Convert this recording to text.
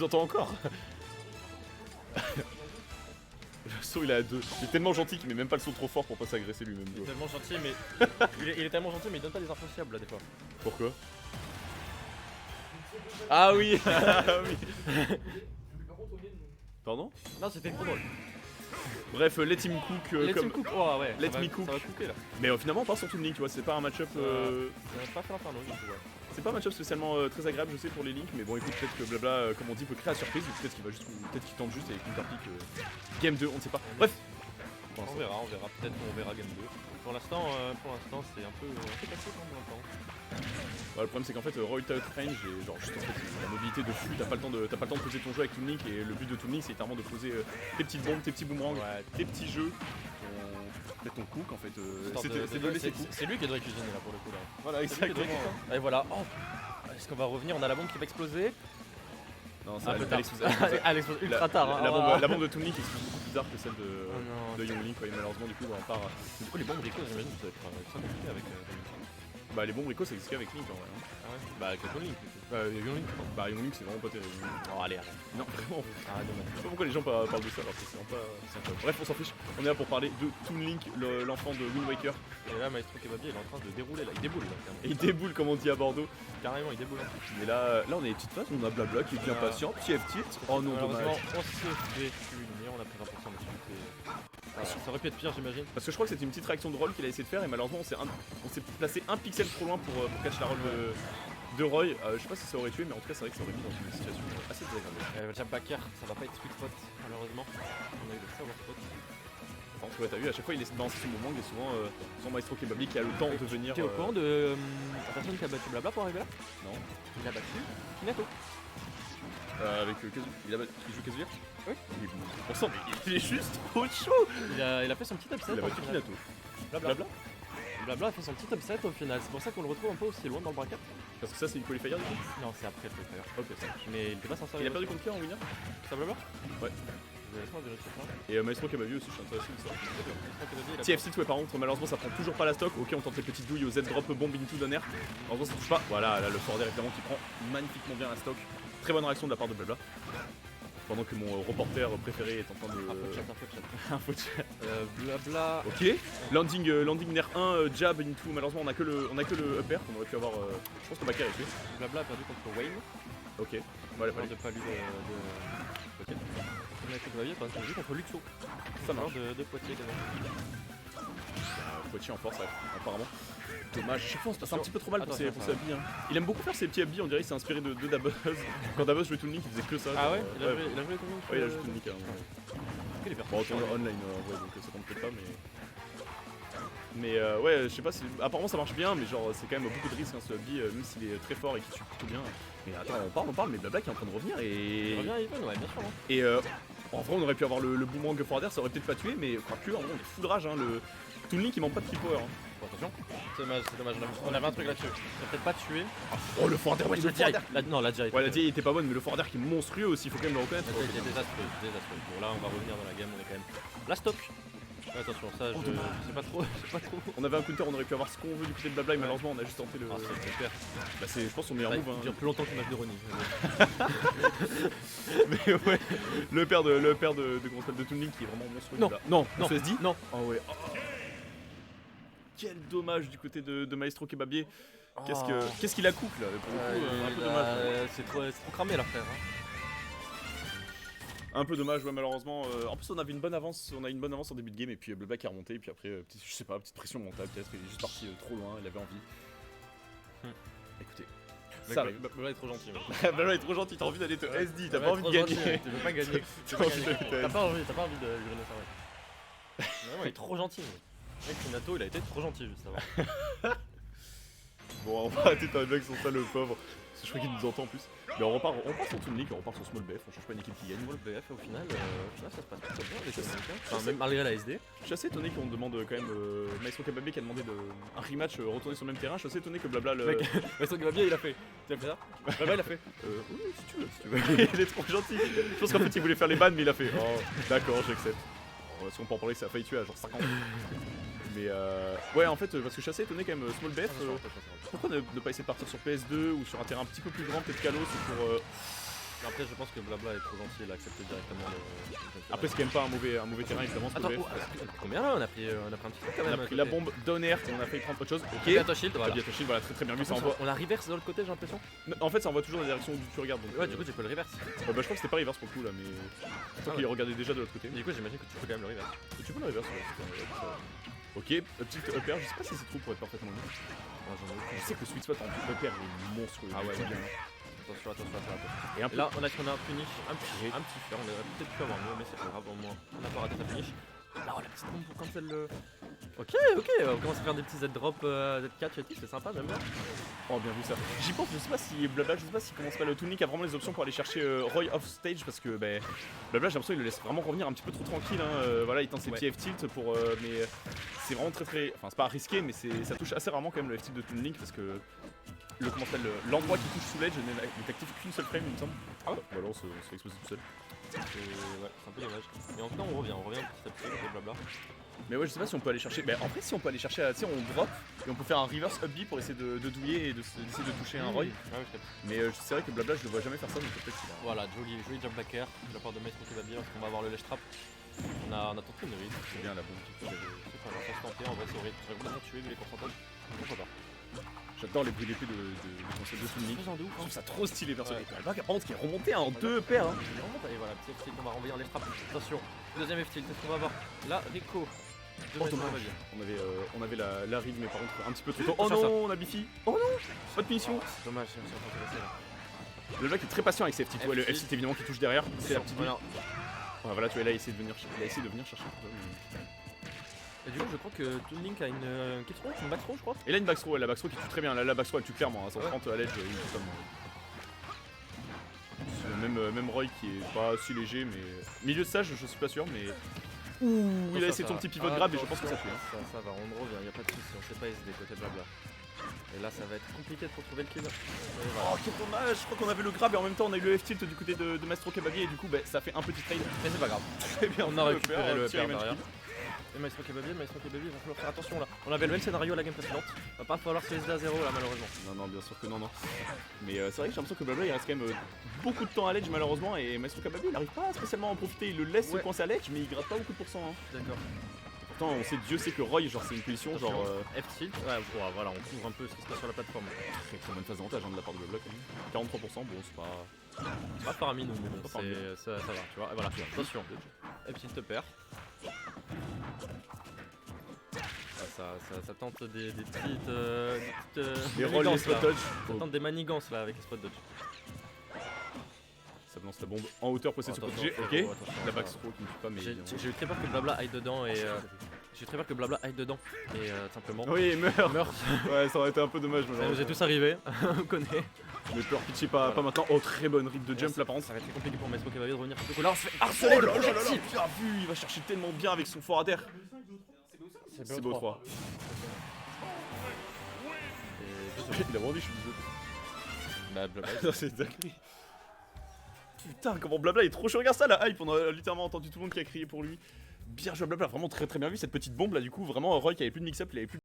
vous entends encore. Le saut il est à 2. Il est tellement gentil qu'il met même pas le saut trop fort pour pas s'agresser lui-même. Il est tellement gentil mais il est tellement gentil mais il donne pas des infos fiables là des fois. Pourquoi? Ah oui. Ah oui. Pardon? Non c'était trop drôle. Bref, let him cook Let comme... him cook, oh ouais, Let ça me va, cook. ça va cooker là. Mais finalement pas sur Toon Link, tu vois, c'est pas un match-up... Ça va pas faire l'inferno du coup ouais. C'est pas un match-up spécialement très agréable je sais pour les Link, mais bon écoute peut-être que blabla comme on dit peut créer la surprise, ou peut-être qu'il va juste, peut-être qu'il tente juste avec une Pick Game 2, on ne sait pas. Bref. On verra, peut-être qu'on verra Game 2. Pour l'instant c'est un peu cassé quand même temps. Ouais, le problème c'est qu'en fait Roy Out Range et genre juste en fait la mobilité de fou, t'as pas le temps de poser ton jeu avec Toon Link, et le but de Toon Link c'est littéralement de poser tes petites bombes, tes petits boomerangs, Ouais. tes petits jeux, peut-être ton cook en fait, c'est de laisser cook. C'est lui qui devrait cuisiner là pour le coup là. Voilà exactement. Et voilà, oh. Est-ce qu'on va revenir? On a la bombe qui va exploser. Non, Un peu tard. elle Elle explose ultra tard. la bombe de Toon Link explose beaucoup plus tard que celle de Young Link, et malheureusement du coup on part... Du coup les bombes Rico j'imagine que ça va être très compliqué avec Bah les bombes Rico ça existe qu'avec Link en vrai. Hein. Ah ouais. Bah avec Young Link. Young Link je pense. Bah Young Link c'est vraiment pas terrible. Oh allez arrête. Non vraiment. Ah dommage. Je sais pas pourquoi les gens parlent de ça alors que c'est vraiment pas... Bref on s'en fiche, on est là pour parler de Toon Link, l'enfant de Wind Waker. Et là Maestro Kebabi il est en train de dérouler là, il déboule là carrément. Et il déboule comme on dit à Bordeaux. Carrément il déboule. Mais là on a les petites phases, on a Blabla qui est bien patient, TF tilt. Oh non dommage. On s'est fait punir, on a pris 20% de voilà, ça aurait pu être pire j'imagine. Parce que je crois que c'était une petite réaction de roll qu'il a essayé de faire, et malheureusement on s'est placé un pixel trop loin pour catch la roll de Roy. Je sais pas si ça aurait tué, mais en tout cas c'est vrai que ça aurait mis dans une situation assez désagréable. Jab backer, ça va pas être sweet spot malheureusement. On a eu le savoir spot. Enfin, tu vois, t'as vu, à chaque fois il laisse balancer son moment, et souvent son Maestro Kebabli qui a le temps de venir... T'es au courant de la personne qui a battu Blabla pour arriver là? Non. Il a battu Minato. Avec Kazu. Il joue Kazuya? Oui. Il est juste trop chaud. Il a fait son petit upset. Il a battu Minato. Blabla. Blabla a fait son petit upset au final, c'est pour ça qu'on le retrouve un peu aussi loin dans le bracket. Parce que ça c'est une qualifier du coup? Non c'est après le qualifier. Ok ça marche. Mais il était pas censé. Il a perdu contre qui en winner? Ça Blabla? Ouais. Laisse-moi vérifier ça. Et Maestro Kebabi aussi, je suis intéressé de ça. TF TFC ouais par contre malheureusement ça prend toujours pas la stock. Ok on tente les petites douilles au Z drop bomb into donner. Malheureusement ça touche pas. Voilà là le forwarder évidemment qui prend magnifiquement bien la stock. Très bonne réaction de la part de Blabla. Pendant que mon reporter préféré est en train de... Un faux chat. Blabla. Ok. Landing Nair 1 jab into. Malheureusement on a que le upper qu'on aurait pu avoir. Je pense que Bakker est fait. Blabla a perdu contre Wayne. Ok. Bon elle a de pas lui de... Ok. On a fait Blabla a perdu contre Luxo. Ça marche. De Poitiers également. Poitiers en force apparemment. Dommage, chaque fois on se passe un petit peu trop mal pour ses habits. Hein. Il aime beaucoup faire ses petits habits, on dirait qu'il s'est inspiré de Dabuzz. Quand Dabuzz jouait Toon Link il faisait que ça. Ah ouais, il a joué Toon Link. Ouais il a joué Toon Link carrément. Bon on tourne online en vrai donc ça compte peut-être pas mais ouais je sais pas si... Apparemment ça marche bien mais genre c'est quand même beaucoup de risques hein, ce habit même s'il est très fort et qu'il tue plutôt bien. Mais attends on parle mais Blabla qui est en train de revenir et... Il revient Even ouais bien sûr hein. Et en vrai on aurait pu avoir le boomerang forwarder, ça aurait peut-être pas tué mais quoique en vrai on est fou de rage hein, le Toon Link il manque pas de kill power hein. Bon, attention, c'est dommage, on avait un truc là-dessus. Ça peut-être pas tué. Oh le forwarder, ouais, le forwarder. Non, la direct. Ouais, la direct était pas bonne, mais le forwarder qui est monstrueux aussi, il faut quand même le reconnaître. La direct était désastreux. Bon, là, on va revenir dans la game, on est quand même. La stock. Attention, ça, je sais pas trop. On avait un counter, on aurait pu avoir ce qu'on veut du côté de Blabla, et malheureusement, on a juste tenté le. Ah, c'est super. Bah, c'est, je pense, son meilleur move. Ça dure plus longtemps qu'une match de Ronnie. Mais ouais, le père de Grostel de Toon Link qui est vraiment monstrueux. Non, SD. Non. Oh ouais. Quel dommage du côté de Maestro Kebabier. Qu'est-ce qu'il a cook là pour le coup, un peu dommage. C'est trop cramé là frère. Un peu dommage ouais malheureusement. En plus on avait une bonne avance, en début de game et puis Blabla qui a remonté et puis après je sais pas, petite pression mentale peut-être, il est juste parti trop loin, il avait envie. Écoutez. Ça Blabla est trop gentil. Blabla est trop gentil, t'as envie d'aller te SD, t'as pas envie de gagner. Tu veux pas gagner. T'as pas envie de lui ça ouais. Vraiment il est trop gentil. Mec, Minato il a été trop gentil juste avant. Bon, on va arrêter ta blague sur ça, le pauvre. Parce que je crois qu'il nous entend en plus. Mais on repart sur Toon Link, on repart sur Small BF, on change pas une équipe qui gagne. Small BF, au final, ça se passe plutôt bien avec les enfin, même malgré la SD. Je suis assez étonné qu'on demande quand même. Maestro Kebabier qui a demandé un rematch retourner sur le même terrain. Je suis assez étonné que Blabla le. Mec, Maestro Kebabier il a fait. Tu as fait ça? Blabla il a fait. Oui, si tu veux. Il est trop gentil. Je pense qu'en fait il voulait faire les bans, mais il a fait. Oh, d'accord, j'accepte. Si on peut en parler, ça a failli tuer à genre 50. Mais ouais en fait parce que je suis assez étonné quand même Small BF, pourquoi ne pas essayer de partir sur PS2 ou sur un terrain un petit peu plus grand, peut-être Kalos ou pour Après, je pense que Blabla est trop gentil, il a accepté directement le. Après, c'est quand même pas un mauvais terrain évidemment. Attends, combien là on a pris un petit truc quand même. On a pris la bombe Donner et on a failli prendre autre chose. Ok. Bientôt shield, voilà. Bientôt shield, voilà, très bien vu. Ça envoie. On a reverse de l'autre côté, j'ai l'impression. En fait, ça envoie toujours dans la direction où tu regardes. Donc, ouais, du coup, tu peux le reverse. Bah, je crois que c'était pas reverse pour le coup là, mais. Tant qu'il regardait déjà de l'autre côté. Du coup, j'imagine que tu peux quand même le reverse. Tu peux le reverse, ouais. Ok, petite upper, je sais pas si c'est trop pour être parfaitement honnête. Je sais que le sweet spot en upper est monstrueux. Ah ouais, bien. Attention. Et un peu... là, on a un punish, un petit fleur, on aurait peut-être pu avoir mieux, mais c'est pas grave, au moins on a pas raté sa punish. Là, on a la petite bombe pour cancel le. Ok, on commence à faire des petits Z-drop, Z4 et tout, c'est sympa, j'aime bien. Oh, bien vu ça. J'y pense, je sais pas si Blabla, je sais pas s'il commence pas le Toon Link a vraiment les options pour aller chercher Roy off stage parce que bah, Blabla, j'ai l'impression qu'il le laisse vraiment revenir un petit peu trop tranquille. Hein. Voilà, il tente ses petits F-tilt pour. Mais c'est vraiment très. Enfin, c'est pas risqué, mais ça touche assez rarement quand même le F-tilt de Toon Link parce que. L'endroit qui touche sous l'edge n'est actif qu'une seule frame, il me semble. Ah ouais. Voilà, on se fait exploser tout seul. Ouais, c'est un peu dommage. Mais en tout cas, on revient petit à petit avec Blabla. Mais ouais, je sais pas si on peut aller chercher. Bah, en vrai, si on peut aller chercher, tu sais, on drop et on peut faire un reverse up B pour essayer de douiller et d'essayer de toucher un Roy. Ouais, mais c'est vrai que Blabla, je le vois jamais faire ça, donc peut-être qu'il a. Voilà, joli jump back air de la part de Maestro Kebabi parce qu'on va avoir le ledge trap. On a tenté une read. C'est bien la bombe. C'est pas grave, ça se tenter, en vrai, c'est horrible. J'aurais voulu la tuer vu les pourcentages. Pourquoi pas. J'adore les bruits d'épée de concept de Toon Link. Je trouve ça trop stylé perso. Ouais. Par contre, qui est remonté en deux paires. Hein. Et voilà, petit F-tilt, on va renvoyer en ledge trap. Attention, deuxième F-tilt, qu'est-ce qu'on va avoir? Là, Rico. On avait la read, mais par contre, un petit peu trop tôt. Oh non, on a Biffy. Oh non, pas de punition. C'est dommage, c'est là. Le mec est très patient avec ses F-tilt. Ouais, le F-tilt évidemment qui touche derrière. C'est la petite voilà. Voilà, tu vois, là, il a essayé de venir chercher. Et du coup, je crois que Toon Link a une kill throw, une back throw, je crois. Et là, une back throw, la back throw qui tue très bien. La back throw, elle tue clairement. À 130 à l'edge, même Roy qui est pas si léger, mais. Milieu de stage, je suis pas sûr, mais. Ouh, il a essayé son petit pivot de grab et je pense que ça tue. Hein. Ça va, on revient, y'a pas de soucis, on sait pas SD côté Blabla. Et là, ça va être compliqué de retrouver le kill. Voilà. Oh, quel dommage! Je crois qu'on avait le grab et en même temps on a eu le F-tilt du côté de Maestro Kebabi et du coup, bah, ça fait un petit trade. Mais c'est pas grave. Très bien, on a récupéré le père derrière. Et Maestro Kebabi, il va falloir faire attention là. On avait le même scénario à la game précédente. Va pas falloir se SD à 0 là, malheureusement. Non, bien sûr que non. Mais c'est vrai que j'ai l'impression que Blabla il reste quand même beaucoup de temps à l'edge malheureusement et Maestro Kebabi il arrive pas spécialement à en profiter. Il le laisse se coincer à l'edge, mais il gratte pas beaucoup de pourcents. Hein. D'accord. Pourtant, Dieu sait que Roy, genre c'est une position genre. F-tilt, ouais, voilà, on couvre un peu ce qui se passe sur la plateforme. Très bonne phase d'avantage de la part de Blabla quand même. 43%, bon, c'est pas. C'est pas faramineux, mais bon, ça va, tu vois. Et voilà, attention. F-tilt te perd. Ça tente des petites des rolls, des spot dodge. Ça tente des manigances là avec les spot dodge. Ça lance la bombe en hauteur pour essayer de se protéger. Ok, la back throw qui ne tue pas, mais. J'ai eu très peur que Blabla aille dedans et. J'ai très peur que Blabla aille dedans et simplement. Oui, meurt. Ouais, ça aurait été un peu dommage. Ça nous est tous arrivé, on connaît. Mais peur pitcher pas maintenant. Oh, très bonne read de jump là par contre. Ça va être très compliqué pour Maestro Kebabi de revenir. Surtout là, on se fait harceler de projectiles. Bien vu, il va chercher tellement bien avec son forward air. C'est beau 3. Il a vraiment dit je suis désolé. Bah Blabla. C'est dingue. Putain, comment Blabla est trop chaud. Regarde ça, la hype. On a littéralement entendu tout le monde qui a crié pour lui. Bien joué Blabla, vraiment très bien vu cette petite bombe là. Du coup, vraiment Roy qui avait plus de mix-up, il avait plus